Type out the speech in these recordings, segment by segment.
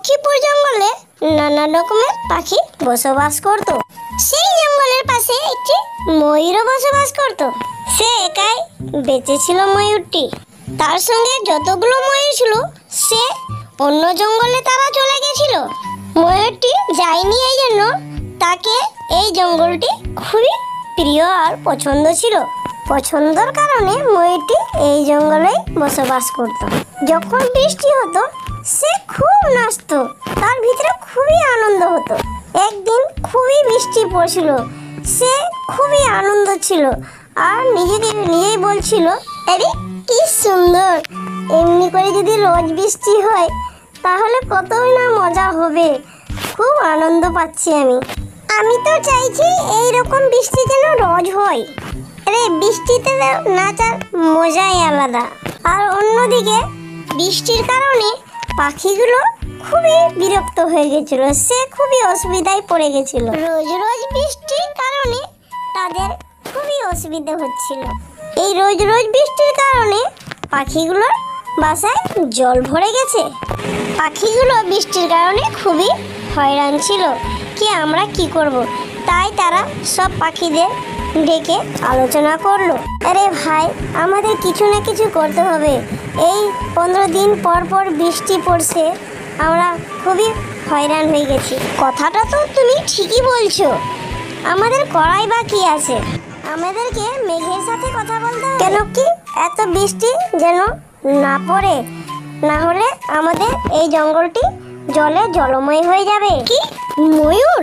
লক্ষ্মীপুর জঙ্গলে নানা রকমের পাখি বসবাস করত। সেই জঙ্গলের পাশে একটি ময়ূরও বসবাস করত। সে একাই বেঁচে ছিল ময়ূরটি। তার সঙ্গে যতগুলো ময়ূর ছিল সে অন্য জঙ্গলে তারা চলে গেছিল। ময়ূরটি যায়নি, এই জন্য তাকে এই জঙ্গলটি খুবই প্রিয় আর পছন্দ ছিল। পছন্দর কারণে ময়ূরটি এই জঙ্গলেই বসবাস করত। যখন বৃষ্টি হতো সে খুব নাচতো, তার ভিতরে খুবই আনন্দ হতো। একদিন খুবই বৃষ্টি পড়ছিল, সে খুবই আনন্দ ছিল আর নিজেই বলছিল, আরে কি সুন্দর, এমনি করে যদি রোজ বৃষ্টি হয় তাহলে কতই না মজা হবে। খুব আনন্দ পাচ্ছি আমি তো চাইছি এইরকম বৃষ্টি যেন রোজ হয়। আরে বৃষ্টিতে নাচার মজাই আলাদা। আর অন্যদিকে বৃষ্টির কারণে পাখিগুলো খুবই বিরক্ত হয়ে গেছিল, সে খুবই অসুবিধায় পড়ে গেছিল। রোজ রোজ বৃষ্টির কারণে তাদের খুবই অসুবিধা হচ্ছিল। এই রোজ রোজ বৃষ্টির কারণে পাখিগুলোর বাসায় জল ভরে গেছে। পাখিগুলো বৃষ্টির কারণে খুবই হয়রান ছিল কি আমরা কি করব। তাই তারা সব পাখিদের ডেকে আলোচনা করলো, আরে ভাই আমাদের কিছু না কিছু করতে হবে। এই 15 দিন পর পর বৃষ্টি পড়ছে, আমরা খুবই হয়রান হয়ে গেছি। কথাটা তো তুমি ঠিকই বলছো, আমাদের করাই বা কি আছে, আমাদেরকে মেঘের সাথে কথা বলতে হবে। কেন কি এত বৃষ্টি যেন না পড়ে, না হলে আমাদের এই জঙ্গলটি জলে জলময় হয়ে যাবে। কি ময়ূর?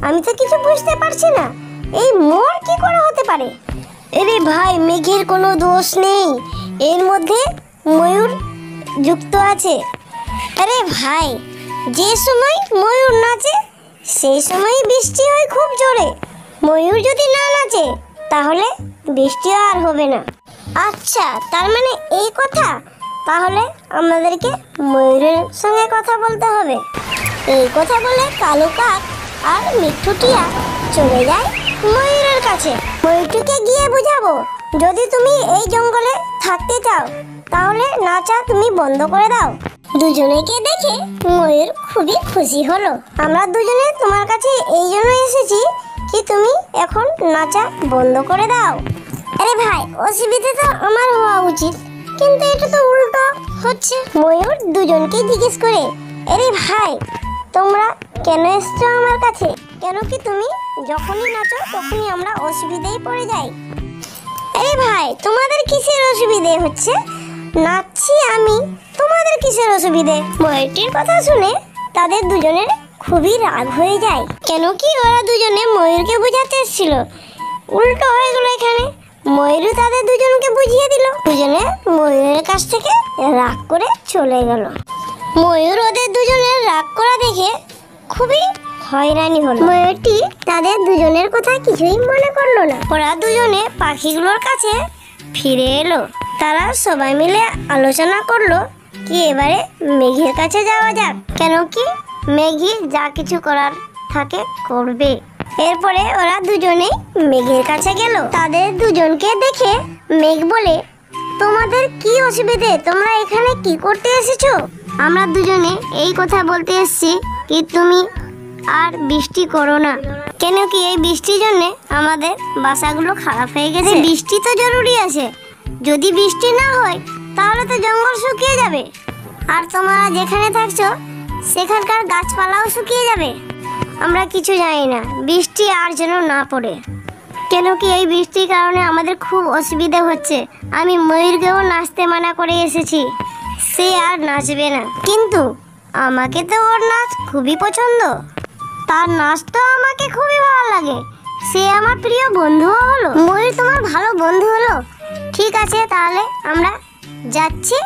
আমি তো কিছু বুঝতে পারছি না, এই মোর কি করে হতে পারে? আরে ভাই মেঘের কোনো দোষ নেই, এর মধ্যে ময়ূর যুক্ত আছে। আরে ভাই যে সময় ময়ূর নাচে সেই সময় বৃষ্টি হয় খুব জোরে। ময়ূর যদি না নাচে তাহলে বৃষ্টি আর হবে না। আচ্ছা তার মানে এই কথা, তাহলে আমাদেরকে ময়ূরের সঙ্গে কথা বলতে হবে। এই কথা বলে কালো কাক আর মিঠু টিয়া চলে যায় ময়ূরের কাছে। ময়ূরটিকে গিয়ে বুঝাবো, যদি তুমি এই জঙ্গলে থাকতে চাও তাহলে নাচা তুমি বন্ধ করে দাও। দুজনেকে দেখে ময়ূর খুবই খুশি হলো। আমরা দুজনে তোমার কাছে এই জন্য এসেছি কি তুমি এখন নাচা বন্ধ করে দাও। আরে ভাই অসুবিধা তো আমার হওয়া উচিত, কিন্তু এটা তো উল্টো হচ্ছে। ময়ূর দুজনকে জিজ্ঞেস করে, আরে ভাই তোমরা কেন এসছো আমার কাছে? কেন কি তুমি যখনই নাচো তখনই আমরা অসুবিধায় পড়ে যাই। আরে ভাই তোমাদের কিসের অসুবিধে হচ্ছে? নাচছি আমি, তোমাদের কিসের অসুবিধে? ময়ূরটির কথা শুনে তাদের দুজনের খুবই রাগ হয়ে যায়। কেন কি ওরা দুজনে ময়ূরকে বোঝাতে এসেছিল, উল্টো হয়ে গেল এখানে। ময়ূর তাদের দুজনকে বুঝিয়ে দিল, দুজনে ময়ূরের কাছ থেকে রাগ করে চলে গেল। ময়ূর ওদের দুজনের রাগ করা দেখে খুবই হয়রানি হলো। ময়ূরটি তাদের দুজনের কথা কিছুই মনে করলো না। ওরা দুজনে পাখিগুলোর কাছে ফিরে এলো। তারা সবাই মিলে আলোচনা করলো কি এবারে মেঘের কাছে যাওয়া যাক, কেন কি মেঘই যা কিছু করার থাকে করবে। এরপরে ওরা দুজনেই মেঘের কাছে গেল। তাদের দুজনকে দেখে মেঘ বলে, তোমাদের কি অসুবিধে? তোমরা এখানে কি করতে এসেছো? আমরা দুজনে এই কথা বলতে এসেছি কি তুমি আর বৃষ্টি করো না, কেন কি এই বৃষ্টির জন্য আমাদের বাসাগুলো খারাপ হয়ে গেছে। বৃষ্টি তো জরুরি আছে, যদি বৃষ্টি না হয় তাহলে তো জঙ্গল শুকিয়ে যাবে, আর তোমরা যেখানে থাকছো সেখানকার গাছপালাও শুকিয়ে যাবে। আমরা কিছু জানি না, বৃষ্টি আর যেন না পড়ে, কেন কি এই বৃষ্টির কারণে আমাদের খুব অসুবিধা হচ্ছে। আমি ময়ূরকেও নাচতে মানা করে এসেছি, সে আর নাচবে না, কিন্তু আমাকে তো ওর নাচ খুবই পছন্দ, তার নাচ তো আমাকে খুবই ভালো লাগে, সে আমার প্রিয় বন্ধুও হলো। ময়ূর তোমার ভালো বন্ধু হলো, ঠিক আছে তাহলে আমরা যাচ্ছি,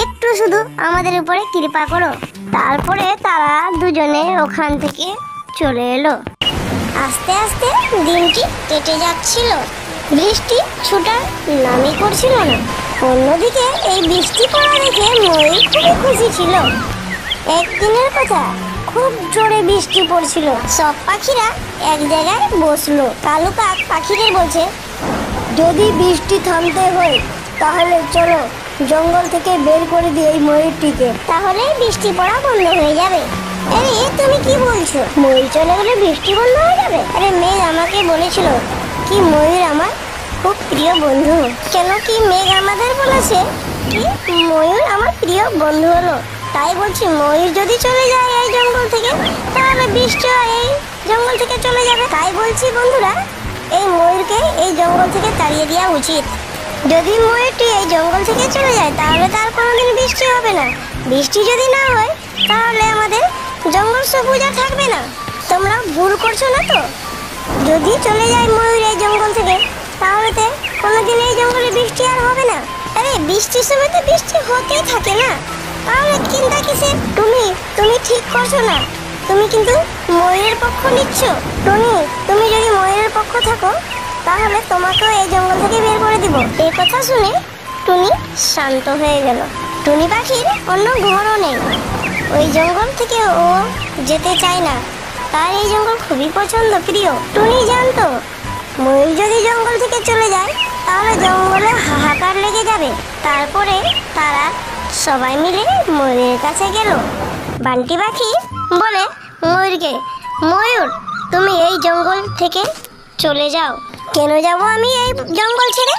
একটু শুধু আমাদের উপরে কৃপা করো। তারপরে তারা দুজনে ওখান থেকে চলে এলো। আস্তে আস্তে দিনটি কেটে যাচ্ছিল, বৃষ্টি ছুটার নামই করছিল না। অন্যদিকে এই বৃষ্টি পড়া দেখে ময়ূর খুবই খুশি ছিল। একদিনের কথা, খুব জোরে বৃষ্টি পড়ছিল, সব পাখিরা এক জায়গায় বসলো। কালু কাক পাখিদের বলছে, যদি বৃষ্টি থামতে হয় তাহলে চলো জঙ্গল থেকে বের করে দিই এই ময়ূরটিকে, তাহলে বৃষ্টি পড়া বন্ধ হয়ে যাবে। আরে তুমি কি বলছো? ময়ূর চলে গেলে বৃষ্টি বন্ধ হয়ে যাবে? আরে মেঘ আমাকে বলেছিল কি ময়ূর আমার খুব প্রিয় বন্ধু। কেন কি মেঘ আমাদের বলেছে কি ময়ূর আমার প্রিয় বন্ধু হলো? তাই বলছি ময়ূর যদি চলে যায় এই জঙ্গল থেকে তাহলে বৃষ্টি এই জঙ্গল থেকে চলে যাবে। তাই বলছি বন্ধুরা, এই ময়ূরকে এই জঙ্গল থেকে তাড়িয়ে দেওয়া উচিত। যদি ময়ূরটি এই জঙ্গল থেকে চলে যায় তাহলে তার কোনোদিন বৃষ্টি হবে না। বৃষ্টি যদি না হয় তাহলে আমাদের জঙ্গল সবুজ আর থাকবে না। তোমরা ভুল করছো না তো? যদি চলে যায় ময়ূর এই জঙ্গল থেকে তাহলে তো কোনোদিন এই জঙ্গলে বৃষ্টি আর হবে না। আরে বৃষ্টির সময় তো বৃষ্টি হতেই থাকে না, তাহলে চিন্তা কিসের? তুমি ঠিক করছো না। তুমি কিন্তু ময়ূরের পক্ষ নিচ্ছ। তুমি যদি ময়ূরের পক্ষ থাকো তাহলে তোমাকেও এই জঙ্গল থেকে বের করে দিব। এই কথা শুনে টুনি শান্ত হয়ে গেল। টুনি পাখির অন্য ঘরও নেই, ওই জঙ্গল থেকে ও যেতে চায় না। তার এই জঙ্গল খুবই পছন্দ প্রিয়। টুনি জানতো ময়ূর যদি জঙ্গল থেকে চলে যায় তাহলে জঙ্গলে হাহাকার লেগে যাবে। তারপরে তারা সবাই মিলে ময়ূরের কাছে গেল। বান্টি পাখি বলে ময়ূরকে, ময়ূর তুমি এই জঙ্গল থেকে চলে যাও। কেন যাব আমি এই জঙ্গল ছেড়ে?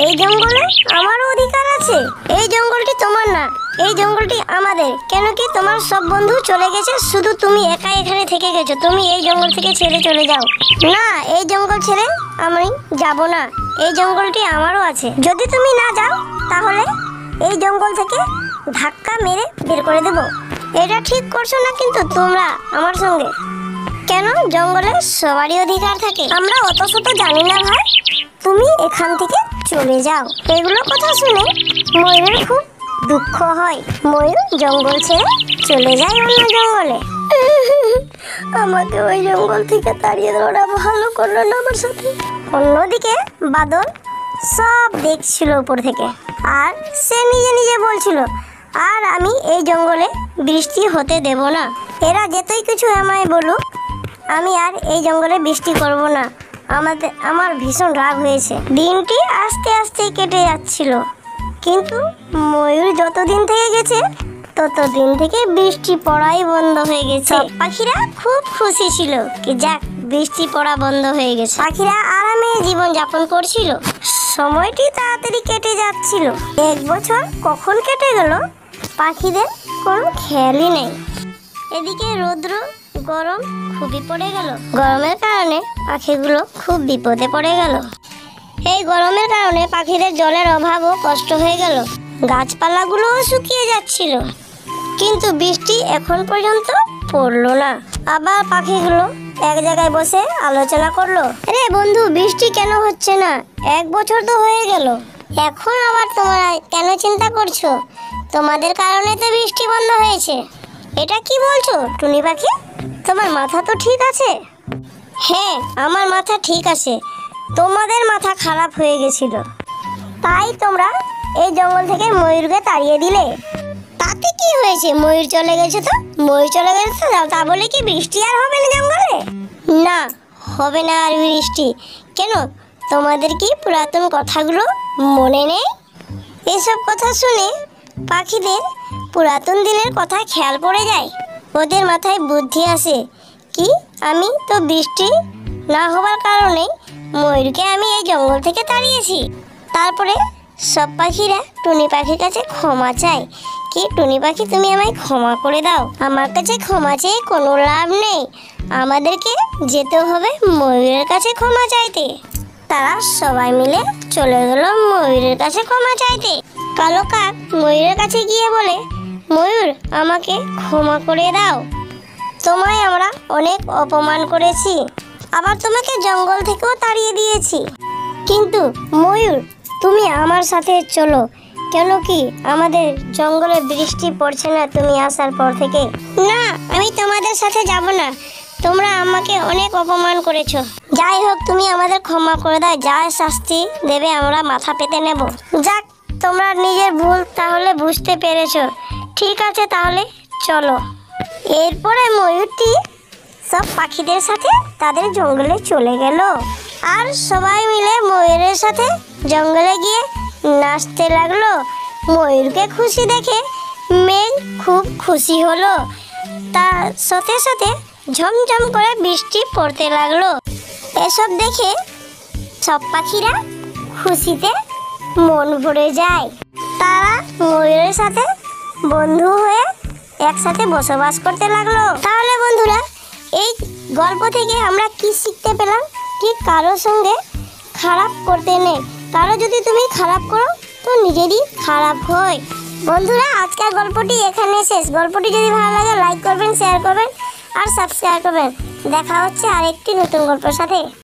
এই জঙ্গলে আমারও অধিকার আছে। এই জঙ্গলটি তোমার না, এই জঙ্গলটি আমাদের। কেন কি তোমার সব বন্ধু চলে গেছে, শুধু তুমি একা এখানে থেকে গেছো। তুমি এই জঙ্গল থেকে ছেড়ে চলে যাও। না, এই জঙ্গল ছেড়ে আমি যাব না, এই জঙ্গলটি আমারও আছে। যদি তুমি না যাও তাহলে এই জঙ্গল থেকে ধাক্কা মেরে বের করে দেব। এটা ঠিক করছো না কিন্তু তোমরা আমার সঙ্গে। কেন? জঙ্গলে সবারই অধিকার থাকে। আমরা অত শত জানি না ভাই, তুমি এখান থেকে চলে যাও। এগুলো কথা শুনে ময়ূরের খুব দুঃখ হয়। ময়ূর জঙ্গল ছেড়ে চলে যায় অন্য জঙ্গলে। আমাকে ওই জঙ্গল থেকে তাড়িয়ে দেওয়াটা ভালো করলো না আমার সাথে। অন্যদিকে বাদল সব দেখছিল উপর থেকে, আর সে নিজে নিজে বলছিল আর আমি এই জঙ্গলে বৃষ্টি হতে দেব না। এরা যতই কিছু আমায় বলুক, আমি আর এই জঙ্গলে বৃষ্টি করব না। আমার ভীষণ রাগ হয়েছে। দিনটি আস্তে আস্তে কেটে যাচ্ছিল, কিন্তু ময়ূর যতদিন থেকে গেছে ততদিন থেকে বৃষ্টি পড়াই বন্ধ হয়ে গেছে। পাখিরা খুব খুশি ছিল কি যাক বৃষ্টি পড়া বন্ধ হয়ে গেছে। পাখিরা আরামে জীবন যাপন করছিল। সময়টি তাড়াতাড়ি কেটে যাচ্ছিল। 1 বছর কখন কেটে গেল পাখিদের কোনো খেয়ালই নেই। এদিকে রৌদ্র গরম খুবই পড়ে গেল। গরমের কারণে পাখিগুলো খুব বিপদে পড়ে গেল। এই গরমের কারণে পাখিদের জলের অভাব ও কষ্ট হয়ে গেল। গাছপালাগুলোও শুকিয়ে যাচ্ছিল, কিন্তু বৃষ্টি এখন পর্যন্ত পড়লো না। আবার পাখিগুলো এক জায়গায় বসে আলোচনা করলো, আরে বন্ধু বৃষ্টি কেন হচ্ছে না? 1 বছর তো হয়ে গেল, এখন আবার তোমরা কেন চিন্তা করছো? তোমাদের কারণে তো বৃষ্টি বন্ধ হয়েছে। এটা কি বলছো টুনি পাখি? তোমার মাথা তো ঠিক আছে? হ্যাঁ, আমার মাথা ঠিক আছে। তোমাদের মাথা খারাপ হয়ে গেছিল, তাই তোমরা এই জঙ্গল থেকে ময়ূরকে তাড়িয়ে দিলে। তাতে কি হয়েছে? ময়ূর চলে গেছে তো ময়ূর চলে গেছে তো তা বলে কি বৃষ্টি আর হবে না জঙ্গলে? না, হবে না আর বৃষ্টি। কেন, তোমাদের কি পুরাতন কথাগুলো মনে নেই? এসব কথা শুনে পাখিদের পুরাতন দিনের কথা খেয়াল পড়ে যায়। ওদের মাথায় বুদ্ধি আসে কি আমি তো বৃষ্টি না হওয়ার কারণে ময়ূরকে আমি এই জঙ্গল থেকে তাড়িয়েছি। তারপরে সব পাখিরা টুনি পাখির কাছে ক্ষমা চায় কি টুনি পাখি তুমি আমায় ক্ষমা করে দাও। আমার কাছে ক্ষমা চেয়ে কোনো লাভ নেই, আমাদেরকে যেতে হবে ময়ূরের কাছে ক্ষমা চাইতে। তারা সবাই মিলে চলে গেল ময়ূরের কাছে ক্ষমা চাইতে। কালো কাক ময়ূরের কাছে গিয়ে বলে, ময়ূর আমাকে ক্ষমা করে দাও, তোমায় আমরা অনেক অপমান করেছি, আবার তোমাকে জঙ্গল থেকেও তাড়িয়ে দিয়েছি, কিন্তু ময়ূর তুমি আমার সাথে চলো। কেন কি আমাদের জঙ্গলে বৃষ্টি পড়ছে না তুমি আসার পর থেকে? না, আমি তোমাদের সাথে যাব না, তোমরা আমাকে অনেক অপমান করেছো। যাই হোক তুমি আমাদের ক্ষমা করে দাও, যা শাস্তি দেবে আমরা মাথা পেতে নেব। যাক, তোমরা নিজের ভুল তাহলে বুঝতে পেরেছো, ঠিক আছে তাহলে চলো। এরপরে ময়ূরটি সব পাখিদের সাথে তাদের জঙ্গলে চলে গেল, আর সবাই মিলে ময়ূরের সাথে জঙ্গলে গিয়ে নাচতে লাগলো। ময়ূরকে খুশি দেখে মেঘ খুব খুশি হলো। তার সাথে সাথে ঝমঝম করে বৃষ্টি পড়তে লাগলো। এসব দেখে সব পাখিরা খুশিতে মন ভরে যায়। তারা ময়ূরের সাথে বন্ধু হয়ে একসাথে বসবাস করতে লাগলো। তাহলে বন্ধুরা, এই গল্প থেকে আমরা কি শিখতে পেলাম? কি কারোর সঙ্গে খারাপ করতে নেই। কারো যদি তুমি খারাপ করো তো নিজেরই খারাপ হয়। বন্ধুরা, আজকের গল্পটি এখানে শেষ। গল্পটি যদি ভালো লাগে লাইক করবেন, শেয়ার করবেন আর সাবস্ক্রাইব করবেন। দেখা হচ্ছে আরেকটি নতুন গল্পের সাথে।